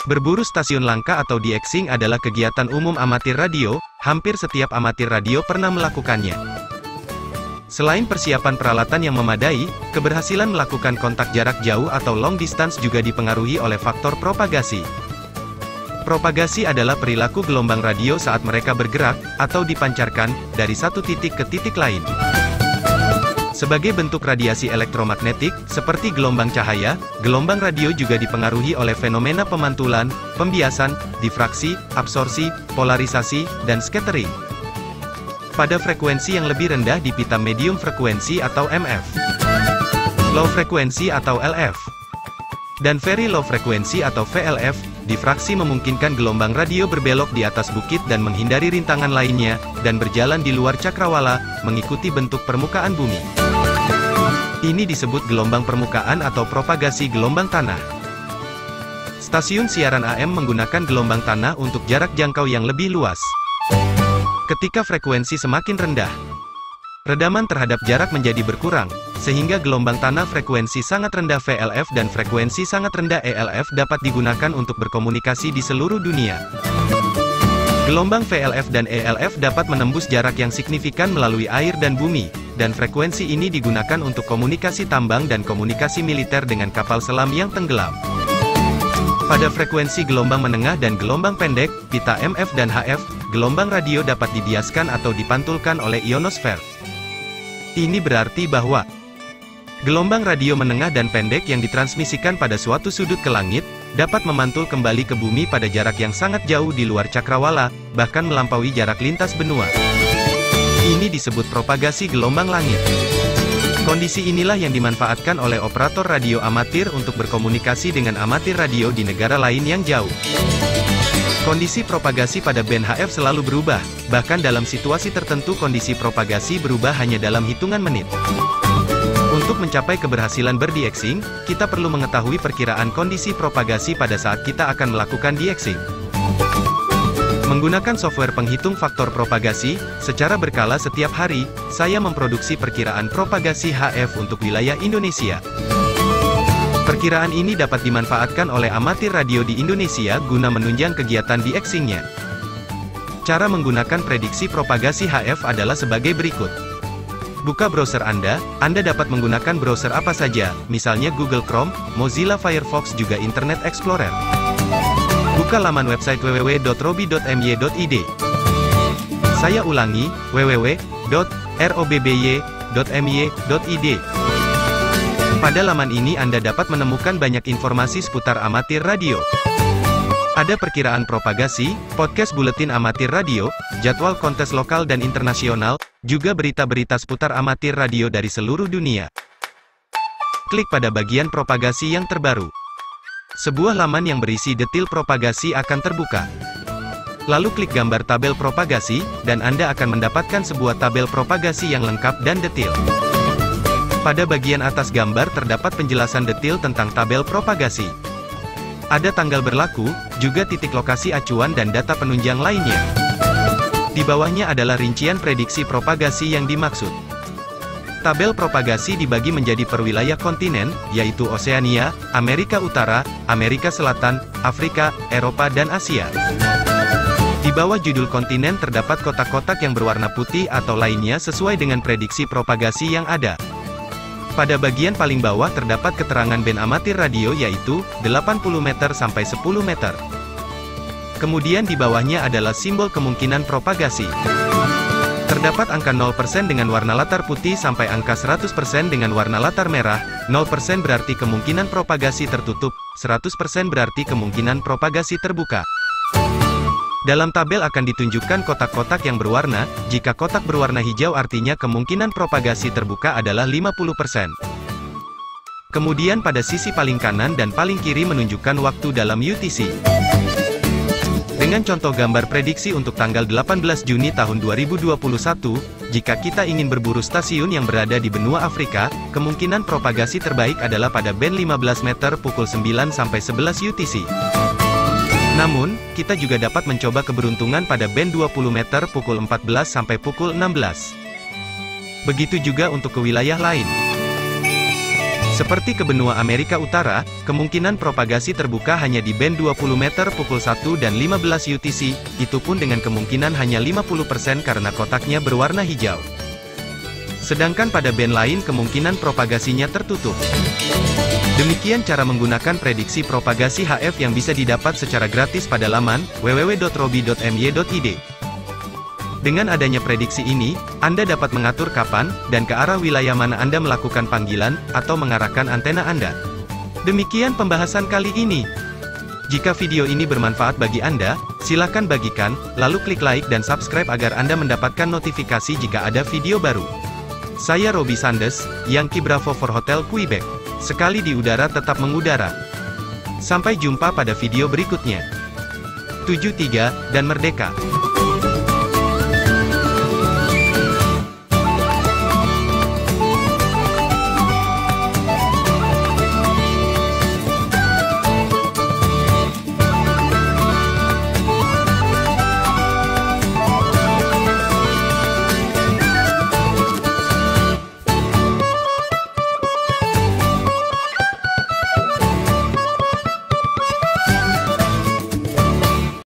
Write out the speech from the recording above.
Berburu stasiun langka atau de-ixing adalah kegiatan umum amatir radio, hampir setiap amatir radio pernah melakukannya. Selain persiapan peralatan yang memadai, keberhasilan melakukan kontak jarak jauh atau long distance juga dipengaruhi oleh faktor propagasi. Propagasi adalah perilaku gelombang radio saat mereka bergerak, atau dipancarkan, dari satu titik ke titik lain. Sebagai bentuk radiasi elektromagnetik, seperti gelombang cahaya, gelombang radio juga dipengaruhi oleh fenomena pemantulan, pembiasan, difraksi, absorpsi, polarisasi, dan scattering. Pada frekuensi yang lebih rendah di pita medium frekuensi atau MF, low frekuensi atau LF, dan very low frekuensi atau VLF, difraksi memungkinkan gelombang radio berbelok di atas bukit dan menghindari rintangan lainnya, dan berjalan di luar cakrawala, mengikuti bentuk permukaan bumi. Ini disebut gelombang permukaan atau propagasi gelombang tanah. Stasiun siaran AM menggunakan gelombang tanah untuk jarak jangkau yang lebih luas. Ketika frekuensi semakin rendah, redaman terhadap jarak menjadi berkurang, sehingga gelombang tanah frekuensi sangat rendah VLF dan frekuensi sangat rendah ELF dapat digunakan untuk berkomunikasi di seluruh dunia. Gelombang VLF dan ELF dapat menembus jarak yang signifikan melalui air dan bumi, dan frekuensi ini digunakan untuk komunikasi tambang dan komunikasi militer dengan kapal selam yang tenggelam. Pada frekuensi gelombang menengah dan gelombang pendek, pita MF dan HF, gelombang radio dapat dibiaskan atau dipantulkan oleh ionosfer. Ini berarti bahwa gelombang radio menengah dan pendek yang ditransmisikan pada suatu sudut ke langit, dapat memantul kembali ke bumi pada jarak yang sangat jauh di luar cakrawala, bahkan melampaui jarak lintas benua. Ini disebut propagasi gelombang langit. Kondisi inilah yang dimanfaatkan oleh operator radio amatir untuk berkomunikasi dengan amatir radio di negara lain yang jauh. Kondisi propagasi pada band HF selalu berubah, bahkan dalam situasi tertentu kondisi propagasi berubah hanya dalam hitungan menit. Untuk mencapai keberhasilan ber-de-ixing, kita perlu mengetahui perkiraan kondisi propagasi pada saat kita akan melakukan de-ixing. Menggunakan software penghitung faktor propagasi, secara berkala setiap hari, saya memproduksi perkiraan propagasi HF untuk wilayah Indonesia. Perkiraan ini dapat dimanfaatkan oleh amatir radio di Indonesia guna menunjang kegiatan de-ixingnya. Cara menggunakan prediksi propagasi HF adalah sebagai berikut. Buka browser Anda dapat menggunakan browser apa saja, misalnya Google Chrome, Mozilla Firefox juga Internet Explorer. Buka laman website www.robby.my.id. Saya ulangi, www.robby.my.id. Pada laman ini Anda dapat menemukan banyak informasi seputar amatir radio. Ada perkiraan propagasi, podcast buletin amatir radio, jadwal kontes lokal dan internasional, juga berita-berita seputar amatir radio dari seluruh dunia. Klik pada bagian propagasi yang terbaru. Sebuah laman yang berisi detil propagasi akan terbuka. Lalu klik gambar tabel propagasi, dan Anda akan mendapatkan sebuah tabel propagasi yang lengkap dan detil. Pada bagian atas gambar terdapat penjelasan detil tentang tabel propagasi. Ada tanggal berlaku, juga titik lokasi acuan dan data penunjang lainnya. Di bawahnya adalah rincian prediksi propagasi yang dimaksud. Tabel propagasi dibagi menjadi per wilayah kontinen, yaitu Oseania, Amerika Utara, Amerika Selatan, Afrika, Eropa dan Asia. Di bawah judul kontinen terdapat kotak-kotak yang berwarna putih atau lainnya sesuai dengan prediksi propagasi yang ada. Pada bagian paling bawah terdapat keterangan band amatir radio yaitu 80 meter sampai 10 meter. Kemudian di bawahnya adalah simbol kemungkinan propagasi. Terdapat angka 0% dengan warna latar putih sampai angka 100% dengan warna latar merah. 0% berarti kemungkinan propagasi tertutup, 100% berarti kemungkinan propagasi terbuka. Dalam tabel akan ditunjukkan kotak-kotak yang berwarna. Jika kotak berwarna hijau artinya kemungkinan propagasi terbuka adalah 50%. Kemudian pada sisi paling kanan dan paling kiri menunjukkan waktu dalam UTC. Dengan contoh gambar prediksi untuk tanggal 18 Juni tahun 2021, jika kita ingin berburu stasiun yang berada di benua Afrika, kemungkinan propagasi terbaik adalah pada band 15 meter pukul 9 sampai 11 UTC. Namun, kita juga dapat mencoba keberuntungan pada band 20 meter pukul 14 sampai pukul 16. Begitu juga untuk ke wilayah lain. Seperti ke benua Amerika Utara, kemungkinan propagasi terbuka hanya di band 20 meter pukul 1 dan 15 UTC, itu pun dengan kemungkinan hanya 50% karena kotaknya berwarna hijau. Sedangkan pada band lain kemungkinan propagasinya tertutup. Demikian cara menggunakan prediksi propagasi HF yang bisa didapat secara gratis pada laman www.robi.my.id. Dengan adanya prediksi ini, Anda dapat mengatur kapan, dan ke arah wilayah mana Anda melakukan panggilan, atau mengarahkan antena Anda. Demikian pembahasan kali ini. Jika video ini bermanfaat bagi Anda, silakan bagikan, lalu klik like dan subscribe agar Anda mendapatkan notifikasi jika ada video baru. Saya Robi Sandes, Yankee Bravo for Hotel Quebec. Sekali di udara tetap mengudara. Sampai jumpa pada video berikutnya. 73, dan Merdeka!